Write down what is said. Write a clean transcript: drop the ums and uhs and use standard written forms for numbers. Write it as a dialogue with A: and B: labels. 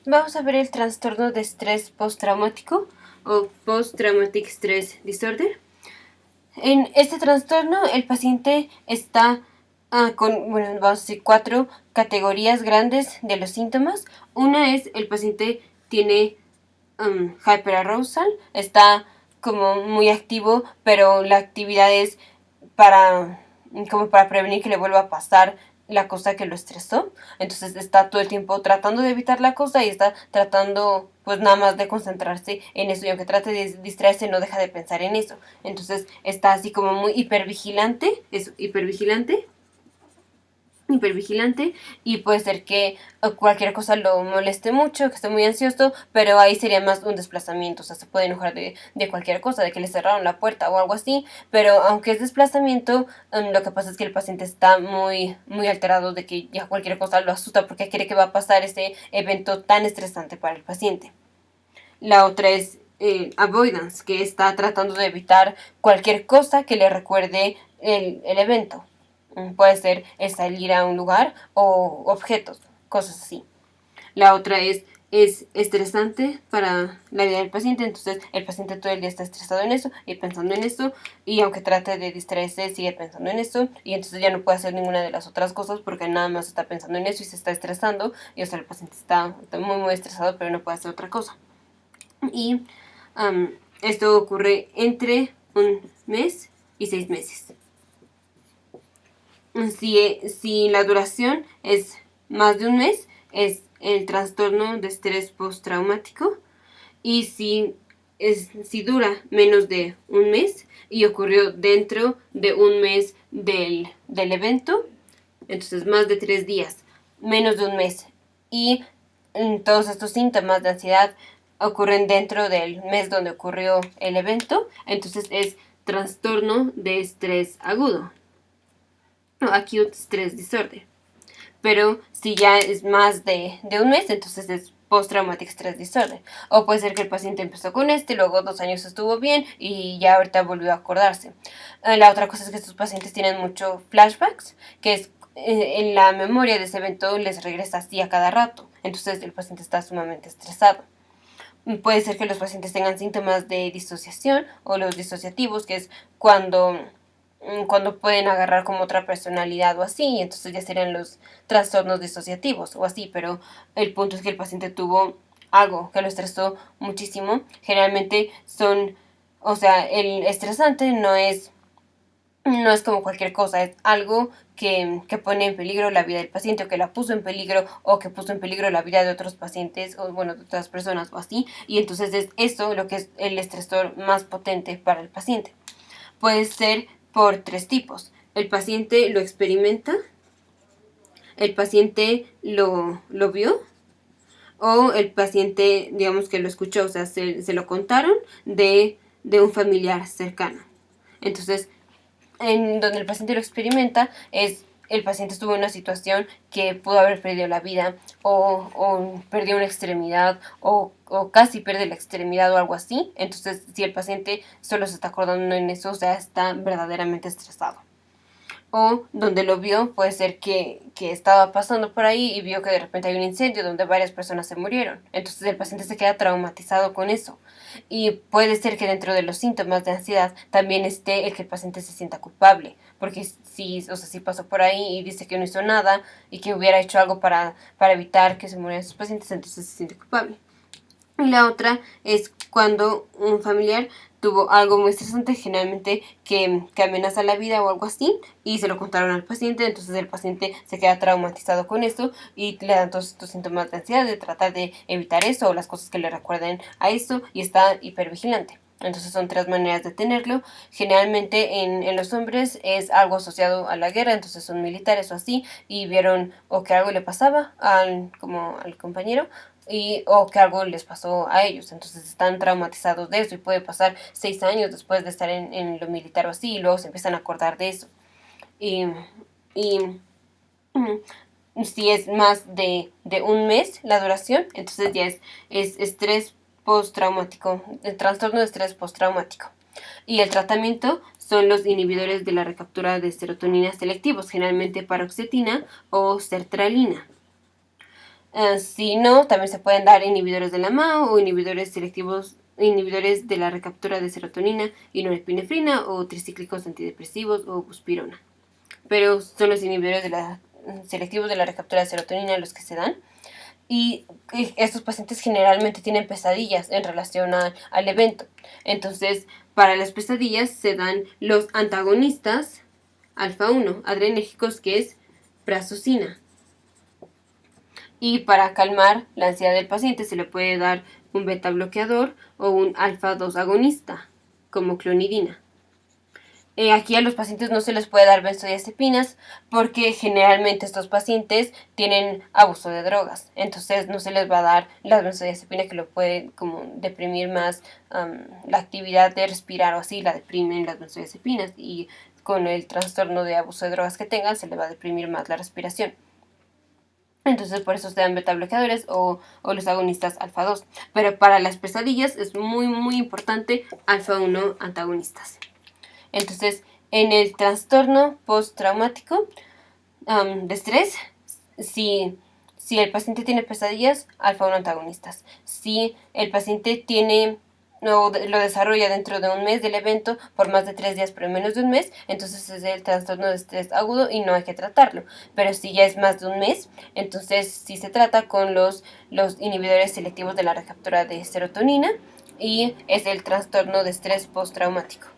A: Vamos a ver el trastorno de estrés postraumático o Post-Traumatic Stress Disorder. En este trastorno el paciente está con, vamos a decir, 4 categorías grandes de los síntomas. Una es el paciente tiene hyperarousal, está como muy activo, pero la actividad es para prevenir que le vuelva a pasar la cosa que lo estresó. Entonces está todo el tiempo tratando de evitar la cosa y está tratando pues nada más de concentrarse en eso, y aunque trate de distraerse no deja de pensar en eso. Entonces está así como muy hipervigilante, y puede ser que cualquier cosa lo moleste mucho, que esté muy ansioso, pero ahí sería más un desplazamiento. O sea, se puede enojar de cualquier cosa, de que le cerraron la puerta o algo así, pero aunque es desplazamiento, lo que pasa es que el paciente está muy, muy alterado de que ya cualquier cosa lo asusta porque cree que va a pasar ese evento tan estresante para el paciente. La otra es avoidance, que está tratando de evitar cualquier cosa que le recuerde el evento. Puede ser salir a un lugar o objetos, cosas así. La otra es estresante para la vida del paciente, entonces el paciente todo el día está estresado en eso y pensando en eso, y aunque trate de distraerse sigue pensando en eso, y entonces ya no puede hacer ninguna de las otras cosas porque nada más está pensando en eso y se está estresando, y o sea, el paciente está muy muy estresado pero no puede hacer otra cosa. Y esto ocurre entre un mes y 6 meses. Si la duración es más de un mes, es el trastorno de estrés postraumático. Y si dura menos de un mes y ocurrió dentro de un mes del evento, entonces más de 3 días, menos de un mes, y todos estos síntomas de ansiedad ocurren dentro del mes donde ocurrió el evento, entonces es trastorno de estrés agudo, o acute stress disorder. Pero si ya es más de un mes, entonces es post-traumatic stress disorder. O puede ser que el paciente empezó con luego 2 años estuvo bien y ya ahorita volvió a acordarse. La otra cosa es que estos pacientes tienen mucho flashbacks, que es en la memoria de ese evento les regresa así a cada rato. Entonces el paciente está sumamente estresado. Puede ser que los pacientes tengan síntomas de disociación o los disociativos, que es cuando pueden agarrar como otra personalidad o así, y entonces ya serían los trastornos disociativos o así, pero el punto es que el paciente tuvo algo que lo estresó muchísimo. Generalmente o sea, el estresante no es como cualquier cosa, es algo que pone en peligro la vida del paciente, o que la puso en peligro, o que puso en peligro la vida de otros pacientes, o bueno, de otras personas o así, y entonces es eso lo que es el estresor más potente para el paciente. Puede ser por 3 tipos. El paciente lo experimenta, el paciente lo vio, o el paciente, digamos que lo escuchó, o sea, se lo contaron de un familiar cercano. Entonces, en donde el paciente lo experimenta el paciente estuvo en una situación que pudo haber perdido la vida, o perdió una extremidad, o casi pierde la extremidad o algo así. Entonces, si el paciente solo se está acordando en eso, o sea, está verdaderamente estresado. O donde lo vio, puede ser que estaba pasando por ahí y vio que de repente hay un incendio donde varias personas se murieron. Entonces el paciente se queda traumatizado con eso. Y puede ser que dentro de los síntomas de ansiedad también esté el que el paciente se sienta culpable. Porque si pasó por ahí y dice que no hizo nada y que hubiera hecho algo para evitar que se murieran sus pacientes, entonces se siente culpable. Y la otra es cuando un familiar tuvo algo muy estresante, generalmente que amenaza la vida o algo así, y se lo contaron al paciente, entonces el paciente se queda traumatizado con esto y le dan todos estos síntomas de ansiedad, de tratar de evitar eso o las cosas que le recuerden a eso, y está hipervigilante. Entonces son 3 maneras de tenerlo. Generalmente en los hombres es algo asociado a la guerra, entonces son militares o así, y vieron o que algo le pasaba como al compañero, o que algo les pasó a ellos, entonces están traumatizados de eso, y puede pasar 6 años después de estar en lo militar o así, y luego se empiezan a acordar de eso. Y, y si es más de un mes la duración, entonces ya es estrés postraumático, el trastorno de estrés postraumático. Y el tratamiento son los inhibidores de la recaptura de serotonina selectivos, generalmente paroxetina o sertralina. Si no, también se pueden dar inhibidores de la MAO o inhibidores selectivos, inhibidores de la recaptura de serotonina y norepinefrina o tricíclicos antidepresivos o buspirona. Pero son los inhibidores selectivos de la recaptura de serotonina los que se dan. Y estos pacientes generalmente tienen pesadillas en relación al evento. Entonces, para las pesadillas se dan los antagonistas alfa 1 adrenérgicos, que es prazosina. Y para calmar la ansiedad del paciente se le puede dar un beta bloqueador o un alfa 2 agonista, como clonidina. Aquí a los pacientes no se les puede dar benzodiazepinas porque generalmente estos pacientes tienen abuso de drogas. Entonces no se les va a dar las benzodiazepinas, que lo pueden como deprimir más la actividad de respirar o así, la deprimen las benzodiazepinas, y con el trastorno de abuso de drogas que tengan se les va a deprimir más la respiración. Entonces por eso se dan beta bloqueadores o los agonistas alfa 2. Pero para las pesadillas es muy importante alfa 1 antagonistas. Entonces, en el trastorno postraumático de estrés, si el paciente tiene pesadillas, alfa 1 antagonistas. Si el paciente tiene lo desarrolla dentro de un mes del evento por más de 3 días, pero en menos de un mes, entonces es el trastorno de estrés agudo y no hay que tratarlo. Pero si ya es más de un mes, entonces sí se trata con los inhibidores selectivos de la recaptura de serotonina y es el trastorno de estrés postraumático.